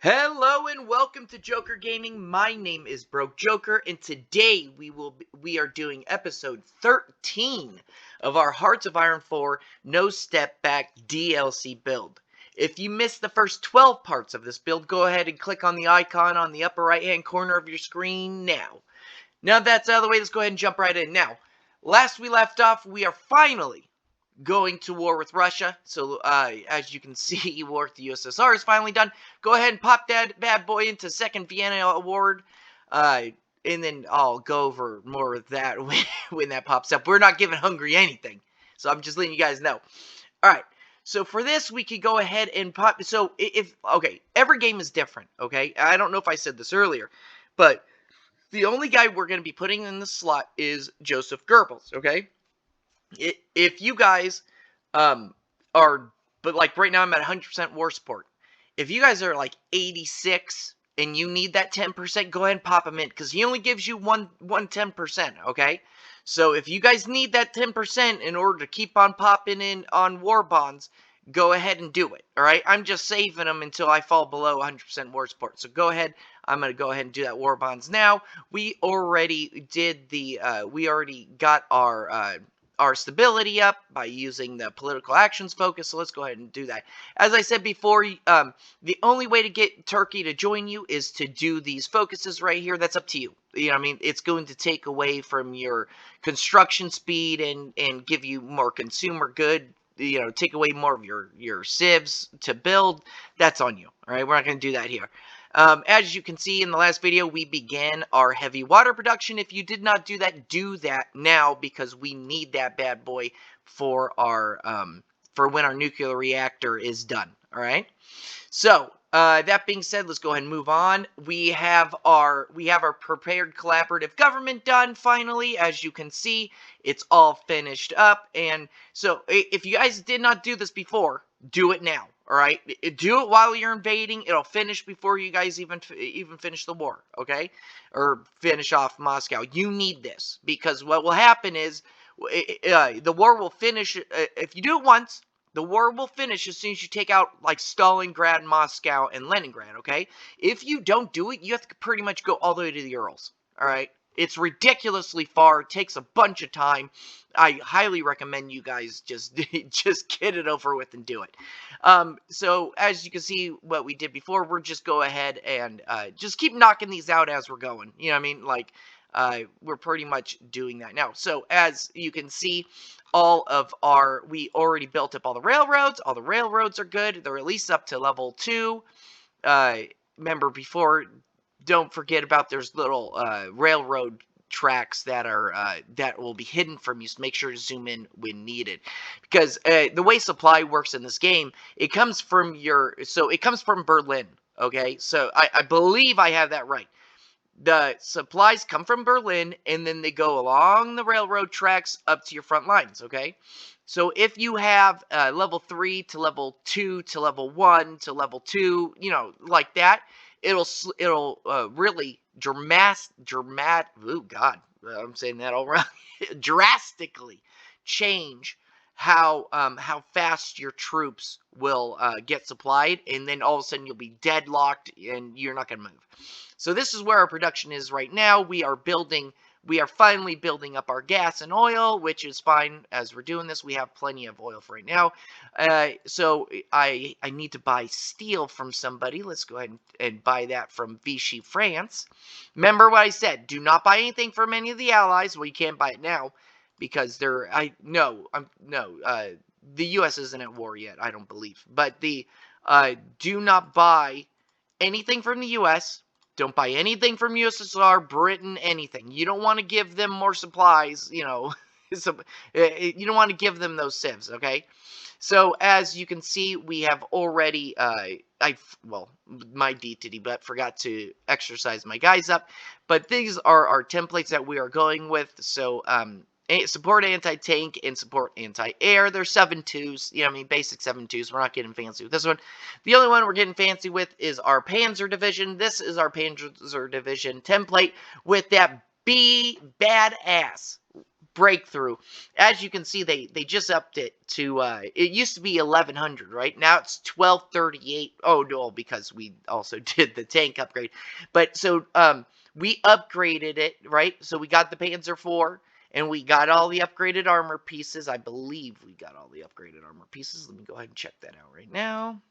Hello and welcome to Joker Gaming. My name is Broke Joker, and today we are doing episode 13 of our Hearts of Iron 4 No Step Back DLC build. If you missed the first 12 parts of this build, go ahead and click on the icon on the upper right hand corner of your screen now. Now that's out of the way, let's go ahead and jump right in. Now, last we left off, we are finally going to war with Russia. So, as you can see, war with the USSR is finally done. Go ahead and pop that bad boy into second Vienna award. And then I'll go over more of that when that pops up. We're not giving Hungary anything. So I'm just letting you guys know. Alright. So for this, we could go ahead and pop. So okay, every game is different. Okay. I don't know if I said this earlier, but the only guy we're going to be putting in the slot is Joseph Goebbels. Okay. If you guys but like right now I'm at 100% war support. If you guys are like 86 and you need that 10%, go ahead and pop him in, because he only gives you one 10%, okay? So if you guys need that 10% in order to keep on popping in on war bonds, go ahead and do it, alright? I'm just saving them until I fall below 100% war support. So go ahead. I'm going to go ahead and do that war bonds now. We already did we already got our stability up by using the political actions focus, so let's go ahead and do that. As I said before, the only way to get Turkey to join you is to do these focuses right here. That's up to you. You know what I mean? It's going to take away from your construction speed and give you more consumer good, you know, take away more of your civs to build. That's on you, all right? We're not going to do that here. As you can see in the last video, we began our heavy water production. If you did not do that now, because we need that bad boy for our for when our nuclear reactor is done. All right. So that being said, let's go ahead and move on. We have our prepared collaborative government done finally. As you can see, it's all finished up. And so if you guys did not do this before, do it now. All right, do it while you're invading. It'll finish before you guys even finish the war, okay? Or finish off Moscow. You need this, because what will happen is the war will finish. If you do it once, the war will finish as soon as you take out like Stalingrad, Moscow, and Leningrad, okay? If you don't do it, you have to pretty much go all the way to the Urals, all right? It's ridiculously far. It takes a bunch of time. I highly recommend you guys just get it over with and do it. So as you can see, what we did before, we're just go ahead and just keep knocking these out as we're going. You know what I mean? Like, we're pretty much doing that now. So as you can see, we already built up all the railroads. All the railroads are good. They're at least up to level 2. Remember before, don't forget about there's little railroad tracks that are that will be hidden from you, so make sure to zoom in when needed, because the way supply works in this game, it comes from Berlin. Okay, so I believe I have that right. The supplies come from Berlin, and then they go along the railroad tracks up to your front lines. Okay, so if you have level 3 to level 2 to level 1 to level 2, you know, like that, it'll really oh god, I'm saying that all wrong. Drastically change how fast your troops will get supplied, and then all of a sudden you'll be deadlocked and you're not going to move. So this is where our production is right now. We are finally building up our gas and oil, which is fine. As we're doing this, we have plenty of oil for right now. So I need to buy steel from somebody. Let's go ahead and buy that from Vichy, France. Remember what I said. Do not buy anything from any of the allies. Well, you can't buy it now, because the U.S. isn't at war yet, I don't believe. But do not buy anything from the U.S., don't buy anything from USSR, Britain, anything. You don't want to give them more supplies, you know. You don't want to give them those civs, okay? So, as you can see, we have already, my DTD but forgot to exercise my guys up. But these are our templates that we are going with. So, support anti-tank and support anti-air. They're 7.2s. You know what I mean? Basic 7.2s. We're not getting fancy with this one. The only one we're getting fancy with is our Panzer Division. This is our Panzer Division template with that badass breakthrough. As you can see, they just upped it to, it used to be 1100, right? Now it's 1238. Oh, no, because we also did the tank upgrade. But so, we upgraded it, right? So we got the Panzer IV, and we got all the upgraded armor pieces. I believe we got all the upgraded armor pieces. Let me go ahead and check that out right now.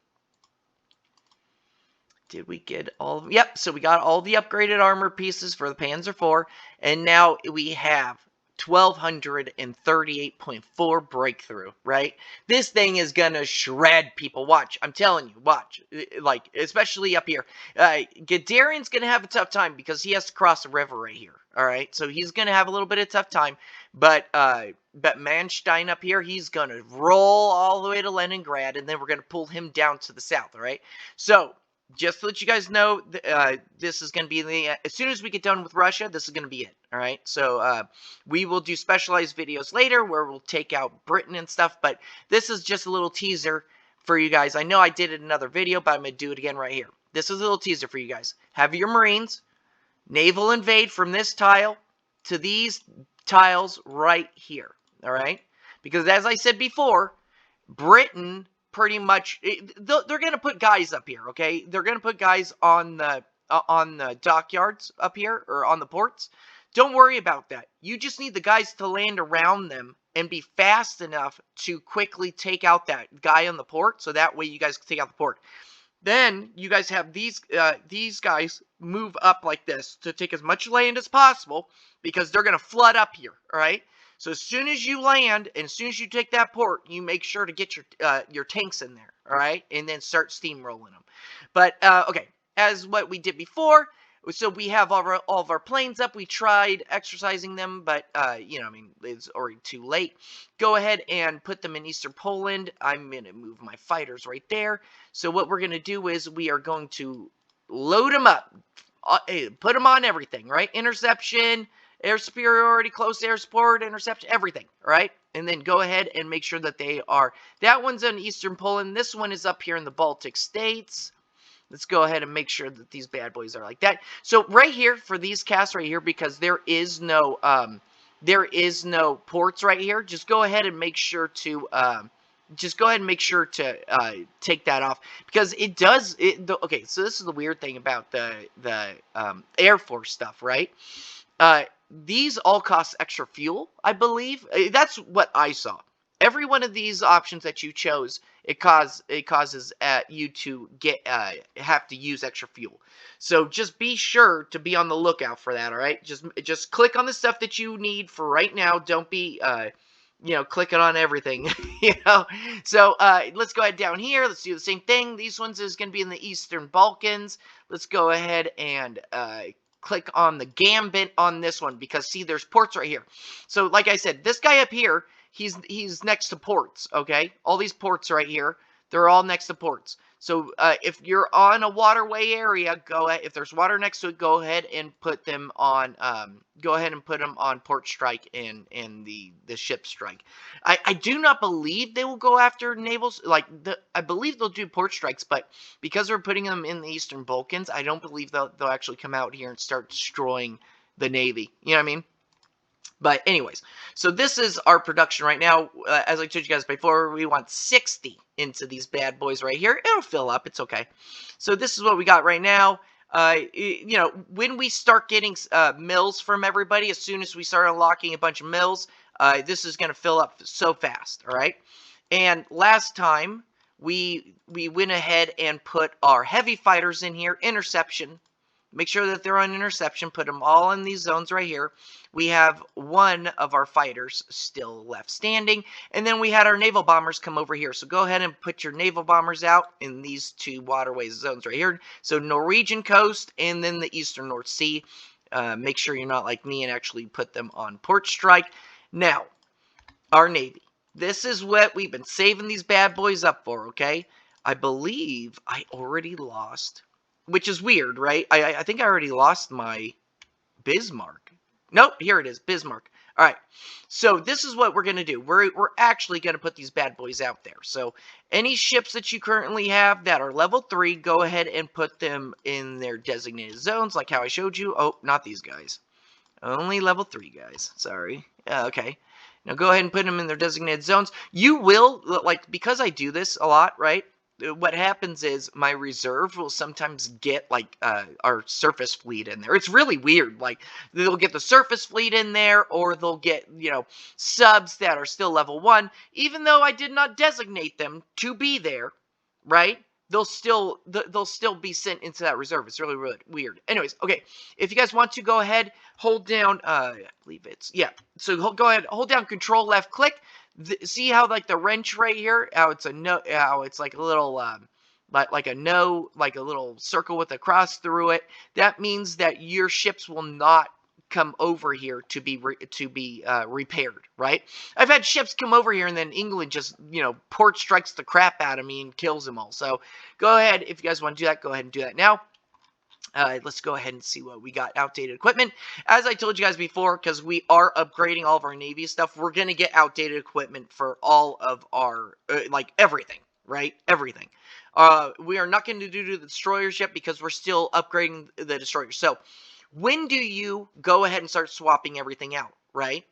Did we get all of them? Yep, so we got all the upgraded armor pieces for the Panzer IV, and now we have 1238.4 breakthrough, right? This thing is gonna shred people. Watch, I'm telling you, watch. Like, especially up here. Guderian's gonna have a tough time because he has to cross the river right here, alright? So he's gonna have a little bit of tough time, but Manstein up here, he's gonna roll all the way to Leningrad, and then we're gonna pull him down to the south, alright? So, just to let you guys know, this is going to be as soon as we get done with Russia, this is going to be it. All right. So we will do specialized videos later where we'll take out Britain and stuff. But this is just a little teaser for you guys. I know I did it in another video, but I'm going to do it again right here. This is a little teaser for you guys. Have your Marines naval invade from this tile to these tiles right here. All right. Because as I said before, Britain pretty much, they're going to put guys up here, okay? They're going to put guys on the dockyards up here, or on the ports. Don't worry about that. You just need the guys to land around them and be fast enough to quickly take out that guy on the port, so that way you guys can take out the port. Then you guys have these guys move up like this to take as much land as possible, because they're going to flood up here, all right? So as soon as you land, and as soon as you take that port, you make sure to get your tanks in there, all right? And then start steamrolling them. But, okay, as what we did before, so we have all of our planes up. We tried exercising them, but, you know, I mean, it's already too late. Go ahead and put them in Eastern Poland. I'm going to move my fighters right there. So what we're going to do is we are going to load them up, put them on everything, right? Interception, air superiority, close air support, interception, everything, right? And then go ahead and make sure that they are, that one's in Eastern Poland, this one is up here in the Baltic states. Let's go ahead and make sure that these bad boys are like that. So right here, for these casts right here, because there is no ports right here, just go ahead and make sure to, take that off, because it does, okay, so this is the weird thing about the Air Force stuff, right? These all cost extra fuel, I believe. That's what I saw. Every one of these options that you chose, it causes you to have to use extra fuel. So just be sure to be on the lookout for that. All right, just click on the stuff that you need for right now. Don't be clicking on everything. So let's go ahead down here. Let's do the same thing. These ones is going to be in the Eastern Balkans. Let's go ahead and click on the Gambit on this one, because see, there's ports right here. So like I said, this guy up here, he's next to ports, okay? All these ports right here, they're all next to ports. So if you're on a waterway area, go ahead. If there's water next to it, go ahead and put them on. Port strike and the ship strike. I do not believe they will go after navals. I believe they'll do port strikes, but because we're putting them in the Eastern Balkans, I don't believe they'll actually come out here and start destroying the Navy. You know what I mean? But anyways, so this is our production right now. As I told you guys before, we want 60 into these bad boys right here. It'll fill up. It's okay. So this is what we got right now. When we start getting mills from everybody, as soon as we start unlocking a bunch of mills, this is going to fill up so fast, all right? And last time, we went ahead and put our heavy fighters in here, interception. Make sure that they're on interception. Put them all in these zones right here. We have one of our fighters still left standing. And then we had our naval bombers come over here. So go ahead and put your naval bombers out in these two waterways zones right here. So Norwegian coast and then the Eastern North Sea. Make sure you're not like me and actually put them on port strike. Now, our Navy. This is what we've been saving these bad boys up for, okay? I believe I already lost... Which is weird, right? I think I already lost my Bismarck. Nope, here it is, Bismarck. All right, so this is what we're going to do. We're actually going to put these bad boys out there. So any ships that you currently have that are level 3, go ahead and put them in their designated zones, like how I showed you. Oh, not these guys. Only level 3, guys. Sorry. Okay. Now go ahead and put them in their designated zones. You will, like, because I do this a lot, right? What happens is my reserve will sometimes get, like, our surface fleet in there. It's really weird. Like, they'll get the surface fleet in there, or they'll get, subs that are still level 1, even though I did not designate them to be there, right? They'll still be sent into that reserve. It's really, really weird. Anyways, okay. If you guys want to go ahead, hold down, I believe it's, yeah. So go ahead, hold down Control left click. See how, like, the wrench right here, how it's a no, how it's like a little, like a no, like a little circle with a cross through it. That means that your ships will not come over here to be repaired, right? I've had ships come over here and then England just, port strikes the crap out of me and kills them all. So go ahead, if you guys want to do that, go ahead and do that now. Let's go ahead and see what we got. Outdated equipment. As I told you guys before, because we are upgrading all of our Navy stuff, we're going to get outdated equipment for all of our, like, everything, right? Everything. We are not going to do the destroyer ship because we're still upgrading the destroyer. So when do you go ahead and start swapping everything out, right?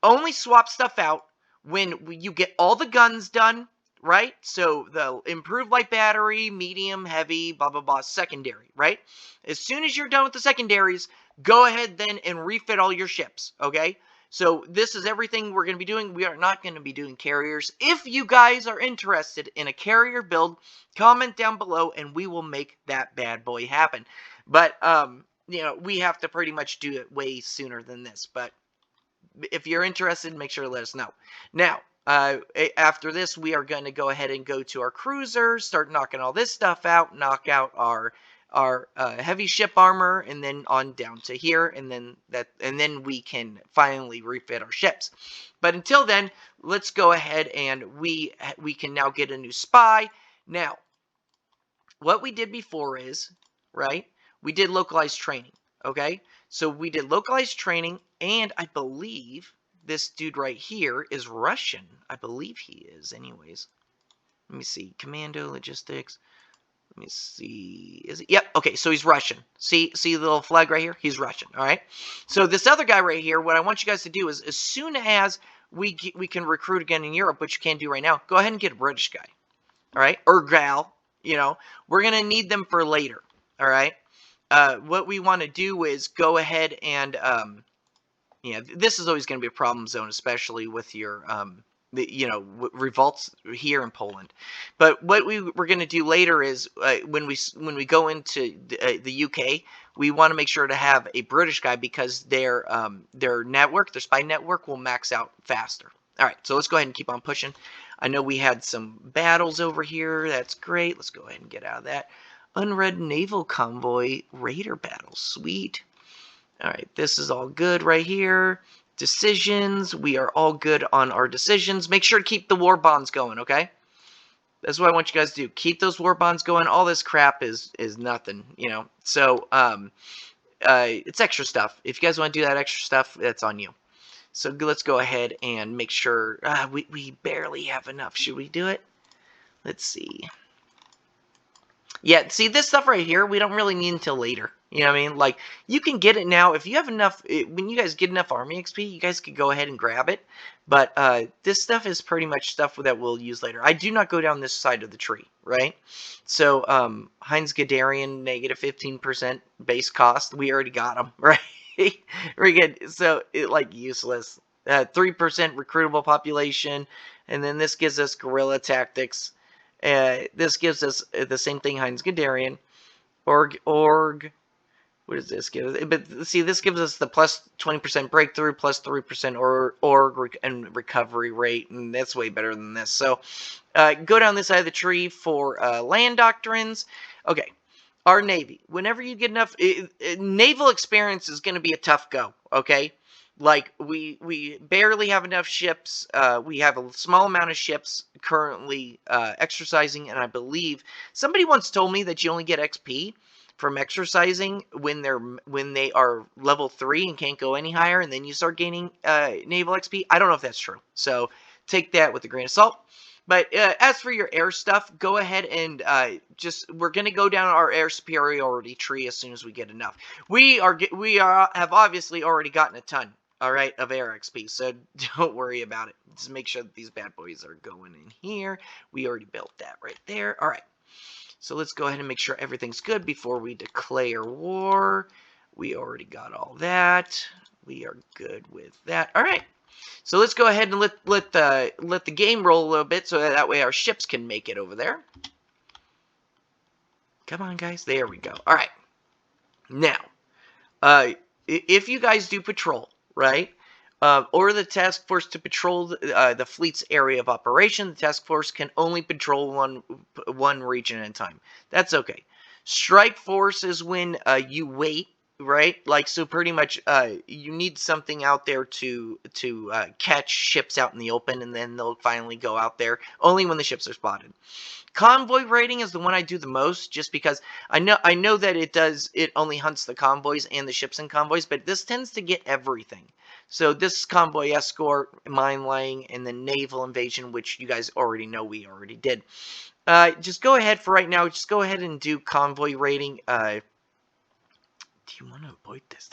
Only swap stuff out when you get all the guns done, right? So the improved light battery, medium, heavy, blah, blah, blah, secondary, right? As soon as you're done with the secondaries, go ahead then and refit all your ships, okay? So this is everything we're going to be doing. We are not going to be doing carriers. If you guys are interested in a carrier build, comment down below and we will make that bad boy happen. But, we have to pretty much do it way sooner than this. But if you're interested, make sure to let us know. Now, after this, we are going to go ahead and go to our cruisers, start knocking all this stuff out, knock out our heavy ship armor, and then on down to here, and then we can finally refit our ships. But until then, let's go ahead and we can now get a new spy. Now, what we did before is, right, we did localized training, okay? So we did localized training, and I believe this dude right here is Russian. I believe he is, anyways. Let me see. Commando, logistics. Let me see. Is he? Yep. Okay, so he's Russian. See the little flag right here? He's Russian, all right? So this other guy right here, what I want you guys to do is, as soon as we can recruit again in Europe, which you can't do right now, go ahead and get a British guy, all right? Or gal, We're going to need them for later, all right? What we want to do is go ahead and, this is always going to be a problem zone, especially with your, revolts here in Poland. But what we're going to do later is, when we go into the UK, we want to make sure to have a British guy because their network, their spy network, will max out faster. All right, so let's go ahead and keep on pushing. I know we had some battles over here. That's great. Let's go ahead and get out of that. Unread naval convoy raider battle. Sweet. All right, this is all good right here. Decisions. We are all good on our decisions. Make sure to keep the war bonds going, okay? That's what I want you guys to do. Keep those war bonds going. All this crap is nothing, So, it's extra stuff. If you guys want to do that extra stuff, that's on you. So let's go ahead and make sure. We barely have enough. Should we do it? Let's see. Yeah, see, this stuff right here, we don't really need until later. You know what I mean? Like, you can get it now. If you have enough, when you guys get enough Army XP, you guys could go ahead and grab it. But this stuff is pretty much stuff that we'll use later. I do not go down this side of the tree, right? So, Heinz Guderian, negative 15% base cost. We already got them, right? Very good. So, useless. 3% recruitable population. And then this gives us guerrilla tactics. This gives us the same thing, Heinz Guderian. Org. What does this give? But see, this gives us the plus 20% breakthrough, plus 3% org and recovery rate, and that's way better than this. So, go down this side of the tree for land doctrines. Okay, our Navy. Whenever you get enough, naval experience is going to be a tough go, okay? Like, we barely have enough ships. We have a small amount of ships currently exercising, and I believe somebody once told me that you only get XP from exercising when they are level 3 and can't go any higher, and then you start gaining naval XP. I don't know if that's true, so take that with a grain of salt. But as for your air stuff, go ahead and we're gonna go down our air superiority tree as soon as we get enough. We have obviously already gotten a ton, all right, of air XP, so don't worry about it. Just make sure that these bad boys are going in here. We already built that right there. All right, so let's go ahead and make sure everything's good before we declare war. We already got all that. We are good with that. All right. So let's go ahead and let the game roll a little bit so that way our ships can make it over there. Come on, guys. There we go. All right. Now, if you guys do patrol, right, or the task force to patrol the fleet's area of operation, the task force can only patrol one region at a time. That's okay. Strike force is when you wait. Right, like, so pretty much you need something out there to catch ships out in the open, and then they'll finally go out there only when the ships are spotted. Convoy raiding is the one I do the most, just because I know that it only hunts the convoys and the ships and convoys, but this tends to get everything. So this convoy escort, mine laying, and then naval invasion, which you guys already know we already did. Just go ahead for right now. Just go ahead and do convoy raiding. Do you want to avoid this?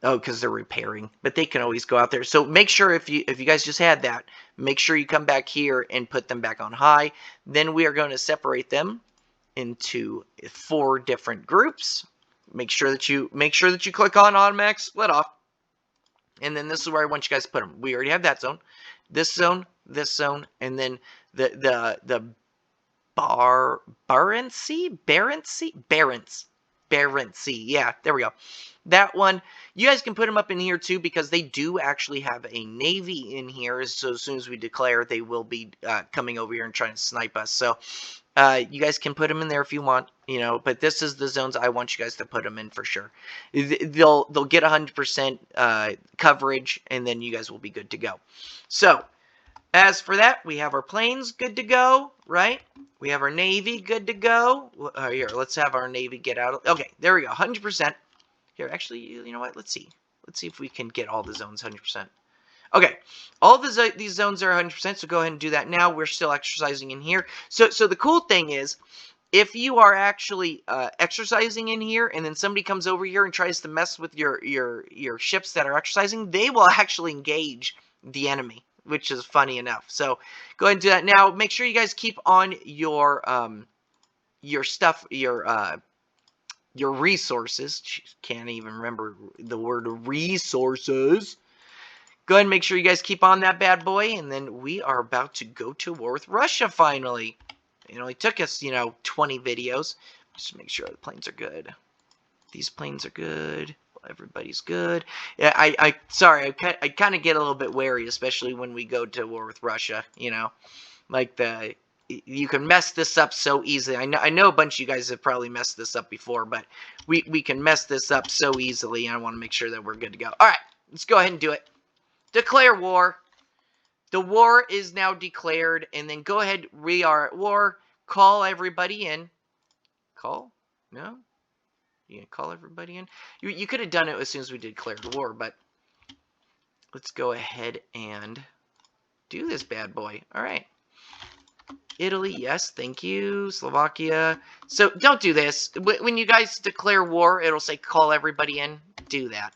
Oh, because they're repairing, but they can always go out there. So make sure if you guys just had that, make sure you come back here and put them back on high. Then we are going to separate them into 4 different groups. Make sure that you click on automatic split off, and then this is where I want you guys to put them. We already have that zone, this zone, and then the Barents Sea. Yeah, there we go. That one, you guys can put them up in here too, because they do actually have a navy in here. So as soon as we declare, they will be coming over here and trying to snipe us. So you guys can put them in there if you want, you know. But this is the zones I want you guys to put them in for sure. They'll get 100% coverage, and then you guys will be good to go. So as for that, we have our planes good to go, right? We have our Navy good to go. Here, let's have our Navy get out. Okay, there we go, 100%. Here, actually, you know what? Let's see. Let's see if we can get all the zones 100%. Okay, all these zones are 100%, so go ahead and do that now. We're still exercising in here. So the cool thing is, if you are actually exercising in here, and then somebody comes over here and tries to mess with your ships that are exercising, they will actually engage the enemy, which is funny enough. So go ahead and do that now. Make sure you guys keep on your stuff, your resources. Can't even remember the word resources. Go ahead and make sure you guys keep on that bad boy, and then we are about to go to war with Russia finally. It only took us, 20 videos. Just make sure the planes are good. These planes are good. Everybody's good. Yeah, sorry, I kind of get a little bit wary, especially when we go to war with Russia, Like, you can mess this up so easily. I know a bunch of you guys have probably messed this up before, but we can mess this up so easily, and I want to make sure that we're good to go. All right, let's go ahead and do it. Declare war. The war is now declared, and then go ahead, we are at war. Call everybody in. Call? No? You gonna call everybody in? You could have done it as soon as we declared the war, but let's go ahead and do this bad boy. All right. Italy, yes, thank you. Slovakia. So don't do this. When you guys declare war, it'll say call everybody in. Do that.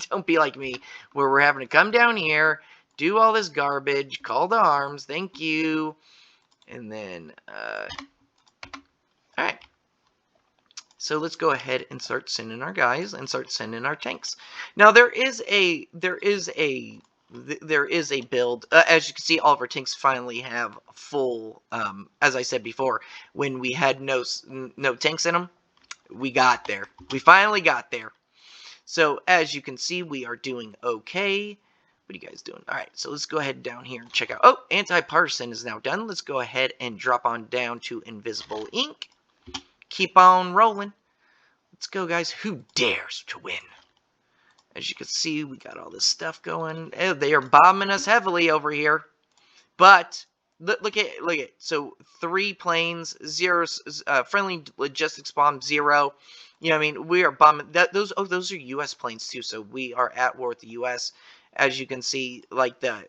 Don't be like me, where we're having to come down here, do all this garbage, call to arms, thank you, and then, alright. So let's go ahead and start sending our guys and start sending our tanks. Now there is a build. As you can see, all of our tanks finally have full. As I said before, when we had no tanks in them, we got there. We finally got there. So as you can see, we are doing okay. What are you guys doing? All right, so let's go ahead down here and check out. Oh, anti-partisan is now done. Let's go ahead and drop on down to invisible ink. Keep on rolling. Let's go, guys. Who dares to win? As you can see, we got all this stuff going. Oh, they are bombing us heavily over here. But look at it. So 3 planes, 0 friendly logistics bomb, 0. I mean, we are bombing. Those are U.S. planes too. So we are at war with the U.S. As you can see, like the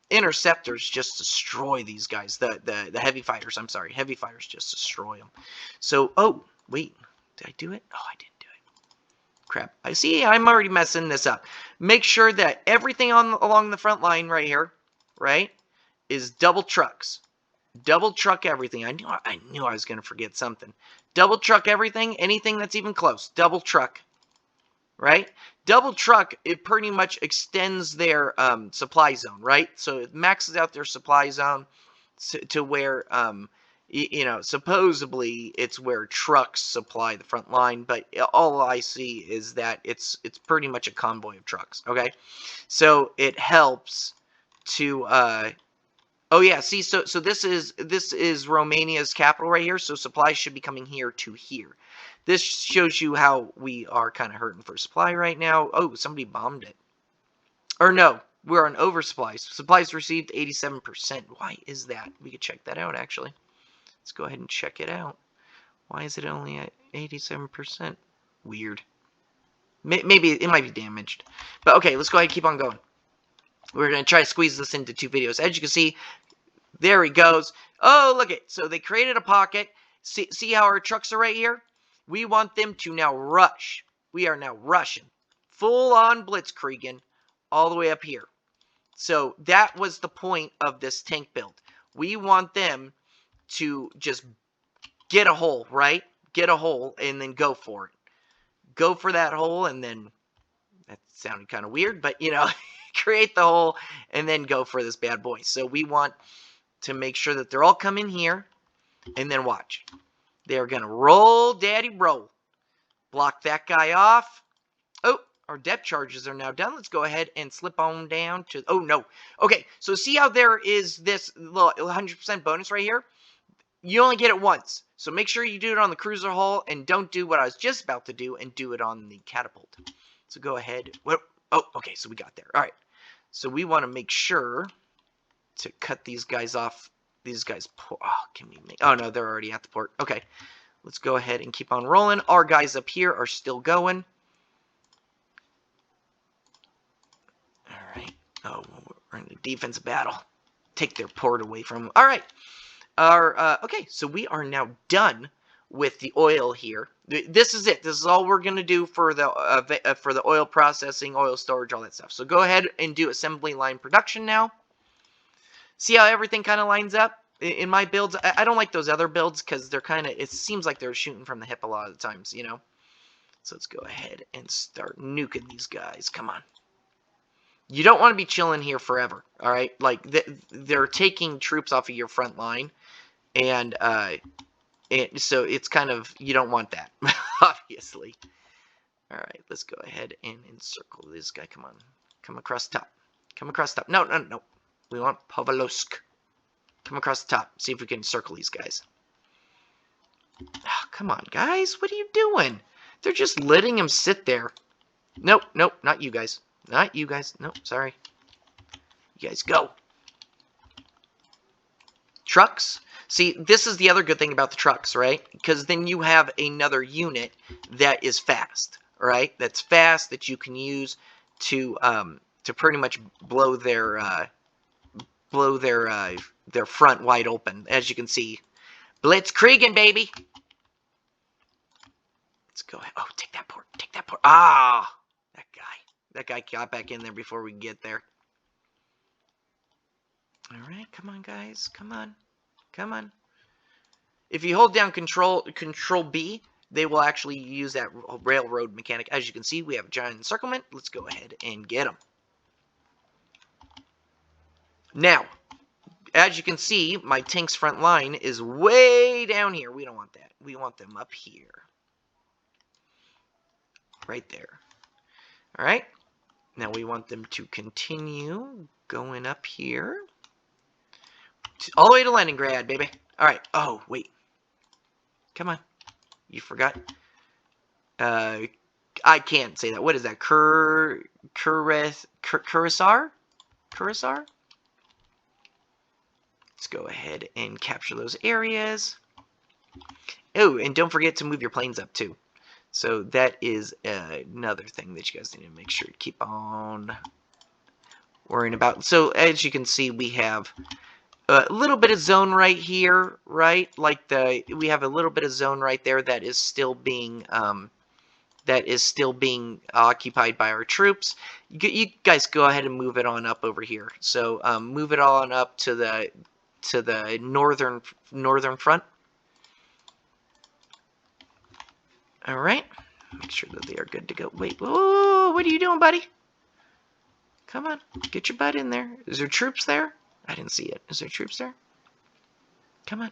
interceptors just destroy these guys. The heavy fighters, I'm sorry. Heavy fighters just destroy them. So, oh, wait. Did I do it? Oh, I didn't do it. Crap. I see I'm already messing this up. Make sure that everything along the front line right here, right, is double trucks. Double truck everything. I knew I was going to forget something. Double truck everything. Anything that's even close. Double truck. Right? Double truck, it pretty much extends their supply zone, right? So it maxes out their supply zone to where, you know, supposedly it's where trucks supply the front line, but all I see is that it's pretty much a convoy of trucks, okay? So it helps to, oh yeah, see, so this is Romania's capital right here, so supplies should be coming here to here. This shows you how we are kind of hurting for supply right now. Oh, somebody bombed it. Or no, we're on oversupplies. Supplies received 87%. Why is that? We could check that out, actually. Let's go ahead and check it out. Why is it only at 87%? Weird. Maybe it might be damaged. But okay, let's go ahead and keep on going. We're going to try to squeeze this into 2 videos. As you can see, there he goes. Oh, look it. So they created a pocket. See how our trucks are right here? We want them to now rush. We are now rushing. Full-on blitzkrieging all the way up here. So that was the point of this tank build. We want them to just get a hole, right? Get a hole and then go for it. Go for that hole and then... That sounded kind of weird, but, you know, create the hole and then go for this bad boy. So we want to make sure that they're all coming here and then watch. They're going to roll, daddy, roll. Block that guy off. Oh, our depth charges are now done. Let's go ahead and slip on down to... Oh, no. Okay, so see how there is this little 100% bonus right here? You only get it once. So make sure you do it on the cruiser hull and don't do what I was just about to do and do it on the catapult. So go ahead. Oh, okay, so we got there. All right. So we want to make sure to cut these guys off. These guys, oh, can we make... Oh, no, they're already at the port. Okay, let's go ahead and keep on rolling. Our guys up here are still going. All right. Oh, we're in a defensive battle. Take their port away from them. All right. Okay, so we are now done with the oil here. This is it. This is all we're going to do for the oil processing, oil storage, all that stuff. So go ahead and do assembly line production now. See how everything kind of lines up? In my builds, I don't like those other builds because they're kind of, it seems like they're shooting from the hip a lot of the times, you know? So let's go ahead and start nuking these guys. Come on. You don't want to be chilling here forever, all right? Like, they're taking troops off of your front line, and so it's kind of, you don't want that, obviously. All right, let's go ahead and encircle this guy. Come on. Come across the top. Come across the top. No, no, no. We want Pavlovsk. Come across the top. See if we can circle these guys. Oh, come on, guys. What are you doing? They're just letting him sit there. Nope, nope, not you guys. Not you guys. Nope, sorry. You guys go. Trucks. See, this is the other good thing about the trucks, right? Because then you have another unit that is fast, right? That's fast that you can use to pretty much blow their front wide open. As you can see, blitzkrieging, baby. Let's go ahead. Oh, take that port. Take that port. Ah, that guy. That guy got back in there before we get there. All right, come on, guys. Come on. Come on. If you hold down Control B, they will actually use that railroad mechanic. As you can see, we have a giant encirclement. Let's go ahead and get them. Now, as you can see, my tank's front line is way down here. We don't want that. We want them up here. Right there. All right. Now we want them to continue going up here. All the way to Leningrad, baby. All right. Oh, wait. Come on. You forgot. I can't say that. What is that? Curacao? Curacao? Let's go ahead and capture those areas. Oh, and don't forget to move your planes up, too. So that is another thing that you guys need to make sure to keep on worrying about. So as you can see, we have a little bit of zone right here, right? Like we have a little bit of zone right there that is still being occupied by our troops. You guys go ahead and move it on up over here. So move it on up to the northern front. All right. Make sure that they are good to go. Wait, whoa, what are you doing, buddy? Come on, get your butt in there. Is there troops there? I didn't see it. Is there troops there? Come on.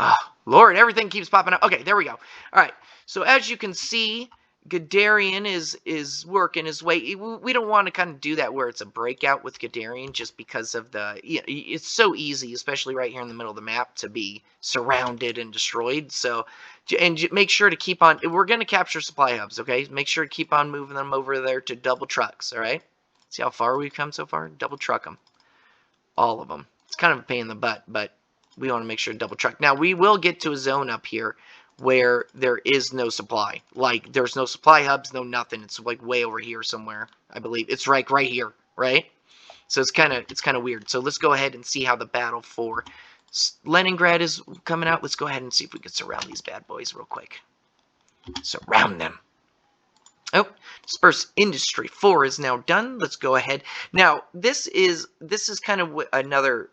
Oh, Lord, everything keeps popping up. Okay, there we go. All right, so as you can see, Guderian is working his way. We don't want to kind of do that where it's a breakout with Guderian just because of it's so easy, especially right here in the middle of the map, to be surrounded and destroyed. So, and make sure to keep on, we're going to capture supply hubs, okay? Make sure to keep on moving them over there to double trucks, all right? See how far we've come so far? Double truck them. All of them. It's kind of a pain in the butt, but we want to make sure to double truck. Now, we will get to a zone up here where there is no supply. Like, there's no supply hubs, no nothing. It's like way over here somewhere, I believe. It's right here, right? So it's kind of weird. So let's go ahead and see how the battle for Leningrad is coming out. Let's go ahead and see if we can surround these bad boys real quick. Surround them. Oh, disperse industry 4 is now done. Let's go ahead. Now, this is kind of another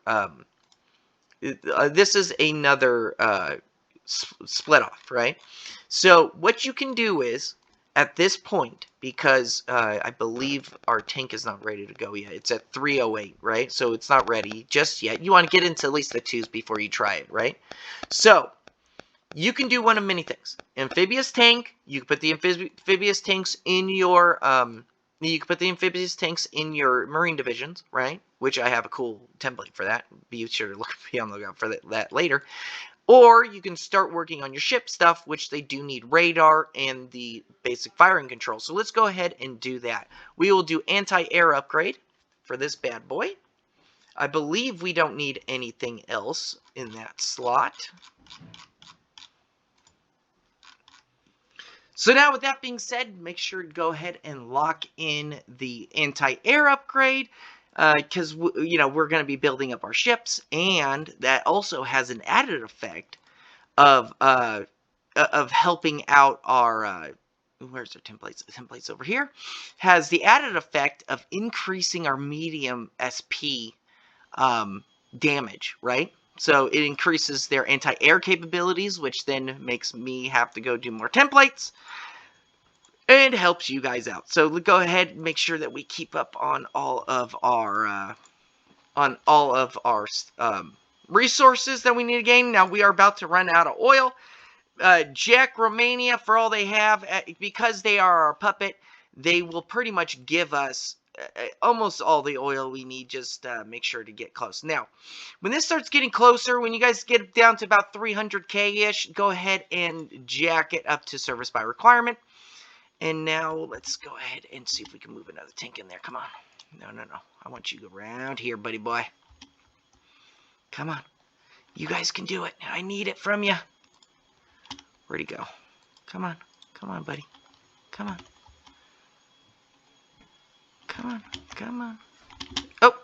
split off, right? So what you can do is at this point, because I believe our tank is not ready to go yet. It's at 308, right? So it's not ready just yet. You want to get into at least the 2s before you try it, right? So you can do one of many things. Amphibious tank, you can put the amphibious tanks in your marine divisions, right? Which I have a cool template for that. Be sure to be on the lookout for that later. Or you can start working on your ship stuff, which they do need radar and the basic firing control. So let's go ahead and do that. We will do anti-air upgrade for this bad boy. I believe we don't need anything else in that slot. So now with that being said, make sure to go ahead and lock in the anti-air upgrade because we're going to be building up our ships, and that also has an added effect of helping out our where's our templates? The templates over here has the added effect of increasing our medium SP damage, right? So it increases their anti-air capabilities, which then makes me have to go do more templates and helps you guys out. So go ahead and make sure that we keep up on all of our resources that we need to gain. Now we are about to run out of oil. Czech, Romania, for all they have, because they are our puppet, they will pretty much give us almost all the oil we need. Just make sure to get close. Now, when this starts getting closer, when you guys get down to about 300k-ish, go ahead and jack it up to service by requirement. And now let's go ahead and see if we can move another tank in there. Come on. No. I want you to go around here, buddy boy. Come on. You guys can do it. I need it from you. Where'd he go? Come on. Come on, buddy. Come on. Come on. Oh.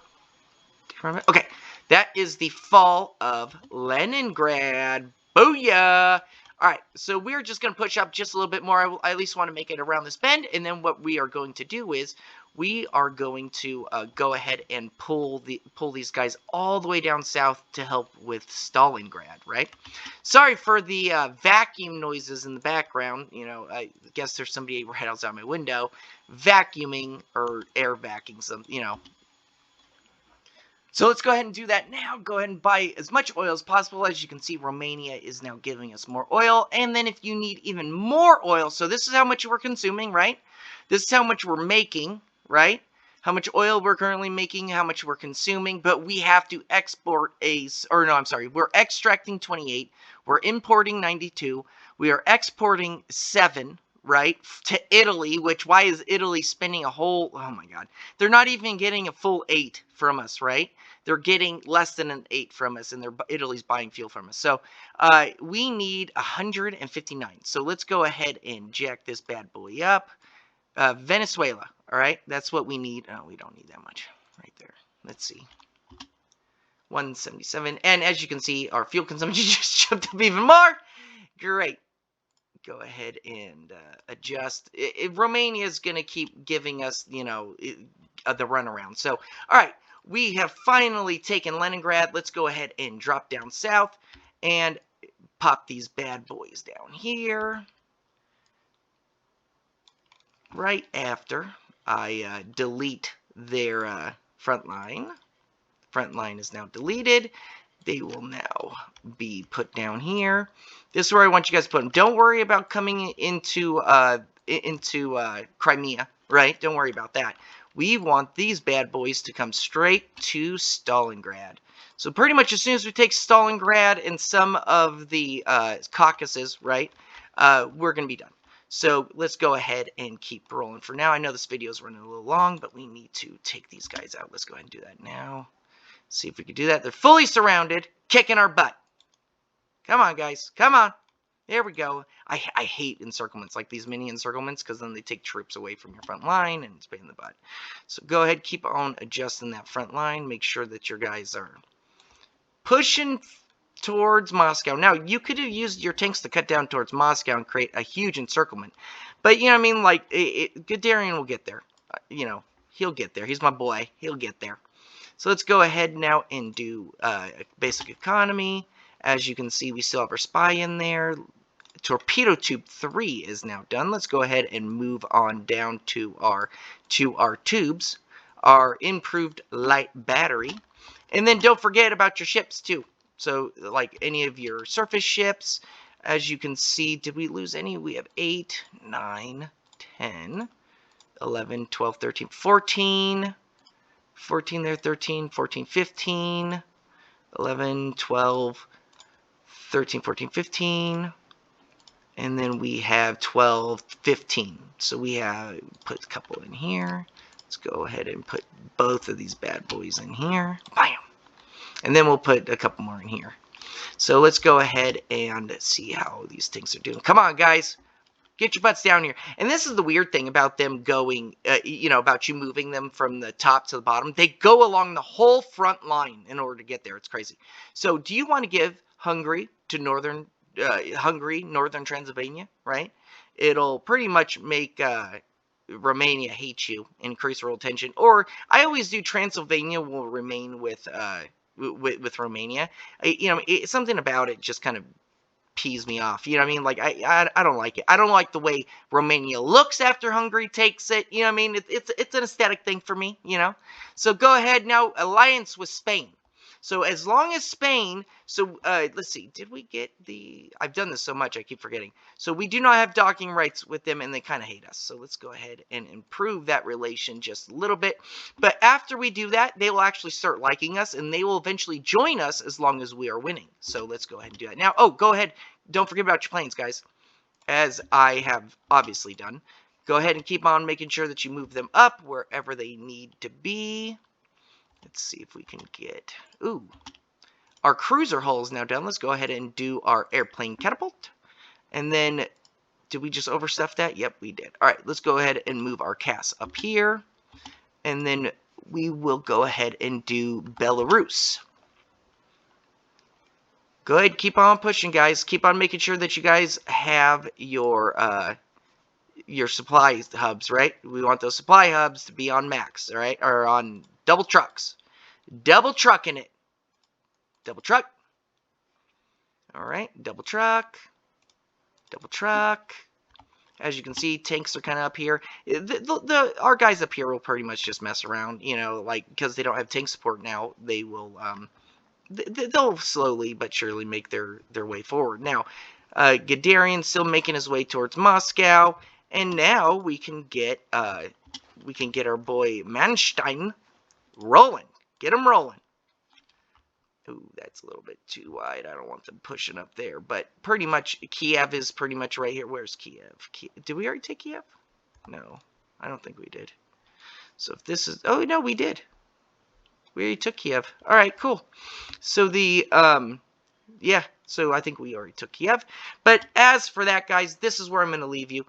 Okay. That is the fall of Leningrad. Booyah! Alright, so we're just going to push up just a little bit more. I at least want to make it around this bend. And then what we are going to do is we are going to go ahead and pull these guys all the way down south to help with Stalingrad, right? Sorry for the vacuum noises in the background. I guess there's somebody right outside my window vacuuming or air vacuuming some, So let's go ahead and do that now. Go ahead and buy as much oil as possible. As you can see, Romania is now giving us more oil. And then if you need even more oil, so this is how much we're consuming, right? This is how much we're making, right? How much oil we're currently making, how much we're consuming. But we have to export we're extracting 28. We're importing 92. We are exporting 7, right, to Italy, which why is Italy spending a whole, oh my god, they're not even getting a full 8 from us, right? They're getting less than an 8 from us, and Italy's buying fuel from us. So we need 159. So let's go ahead and jack this bad boy up. Venezuela, all right? That's what we need. Oh, we don't need that much. right there. Let's see. 177. And as you can see, our fuel consumption just jumped up even more. Great. Go ahead and adjust. Romania is going to keep giving us, you know, the runaround. So, all right. We have finally taken Leningrad. Let's go ahead and drop down south and pop these bad boys down here. Right after I delete their front line. Front line is now deleted. They will now be put down here. This is where I want you guys to put them. Don't worry about coming into Crimea, right? Don't worry about that. We want these bad boys to come straight to Stalingrad. So pretty much as soon as we take Stalingrad and some of the Caucasus, right, we're going to be done. So let's go ahead and keep rolling. For now, I know this video is running a little long, but we need to take these guys out. Let's go ahead and do that now. See if we can do that. They're fully surrounded, kicking our butt. Come on, guys. Come on. There we go. I hate encirclements, like these mini encirclements, because then they take troops away from your front line, and it's pain in the butt. So go ahead, keep on adjusting that front line. Make sure that your guys are pushing towards Moscow. Now, you could have used your tanks to cut down towards Moscow and create a huge encirclement. But, you know what I mean? Like, Guderian will get there. You know, he'll get there. He's my boy. He'll get there. So let's go ahead now and do basic economy. As you can see, we still have our spy in there. Torpedo tube 3 is now done. Let's go ahead and move on down to our tubes, our improved light battery. And then don't forget about your ships too. So like any of your surface ships, as you can see, did we lose any? We have 8, 9, 10, 11, 12, 13, 14. 14 there, 13, 14, 15, 11, 12, 13, 14, 15, and then we have 12, 15. So we have put a couple in here. Let's go ahead and put both of these bad boys in here. Bam! And then we'll put a couple more in here. So let's go ahead and see how these things are doing. Come on, guys. Get your butts down here. And this is the weird thing about them going, you know, about you moving them from the top to the bottom. They go along the whole front line in order to get there. It's crazy. So do you want to give Hungary to northern Transylvania, right? It'll pretty much make Romania hate you, increase world tension. Or I always do Transylvania will remain with Romania. You know, something about it just kind of pees me off. You know what I mean? Like, I don't like it. I don't like the way Romania looks after Hungary takes it. You know what I mean? It's an aesthetic thing for me, you know? So go ahead now, alliance with Spain. So as long as Spain, so let's see, did we get the, I've done this so much I keep forgetting. So we do not have docking rights with them and they kind of hate us. So let's go ahead and improve that relation just a little bit. But after we do that, they will actually start liking us and they will eventually join us as long as we are winning. So let's go ahead and do that. Now, oh, go ahead. Don't forget about your planes, guys, as I have obviously done. Go ahead and keep on making sure that you move them up wherever they need to be. Let's see if we can get... Ooh. Our cruiser hull is now done. Let's go ahead and do our airplane catapult. And then, did we just overstuff that? Yep, we did. All right, let's go ahead and move our CAS up here. And then we will go ahead and do Belarus. Go ahead, keep on pushing, guys. Keep on making sure that you guys have your supply hubs, right? We want those supply hubs to be on max, all right? Or on double trucks. Double trucking it. Double truck. All right, double truck. Double truck. As you can see, tanks are kind of up here. Our guys up here will pretty much just mess around, you know, like, because they don't have tank support now. They will, they'll slowly but surely make their way forward. Now, Guderian's still making his way towards Moscow, and now we can get our boy Manstein rolling. Get him rolling. Ooh, that's a little bit too wide. I don't want them pushing up there. But pretty much, Kiev is pretty much right here. Where's Kiev? Did we already take Kiev? No, I don't think we did. So if this is... Oh, no, we did. We already took Kiev. All right, cool. So the... yeah, so I think we already took Kiev. But as for that, guys, this is where I'm going to leave you.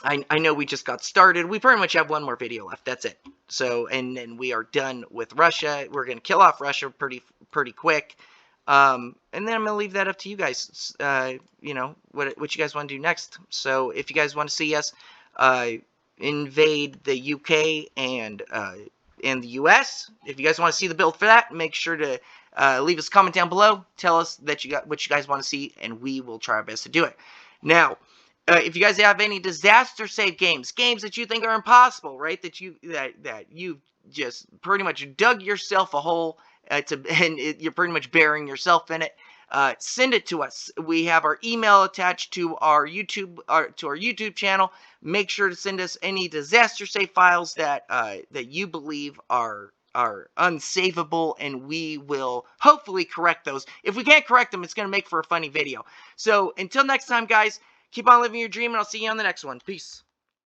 I know we just got started. We pretty much have one more video left. That's it. So, and then we are done with Russia. We're going to kill off Russia pretty quick. And then I'm going to leave that up to you guys. You know, what you guys want to do next. So, if you guys want to see us invade the UK and the US, if you guys want to see the build for that, make sure to leave us a comment down below. Tell us that what you guys want to see, and we will try our best to do it. Now, if you guys have any disaster save games that you think are impossible, right? That you just pretty much dug yourself a hole you're pretty much burying yourself in it. Send it to us. We have our email attached to our YouTube channel. Make sure to send us any disaster save files that you believe are unsavable, and we will hopefully correct those. If we can't correct them, it's going to make for a funny video. So until next time, guys, keep on living your dream, and I'll see you on the next one. Peace.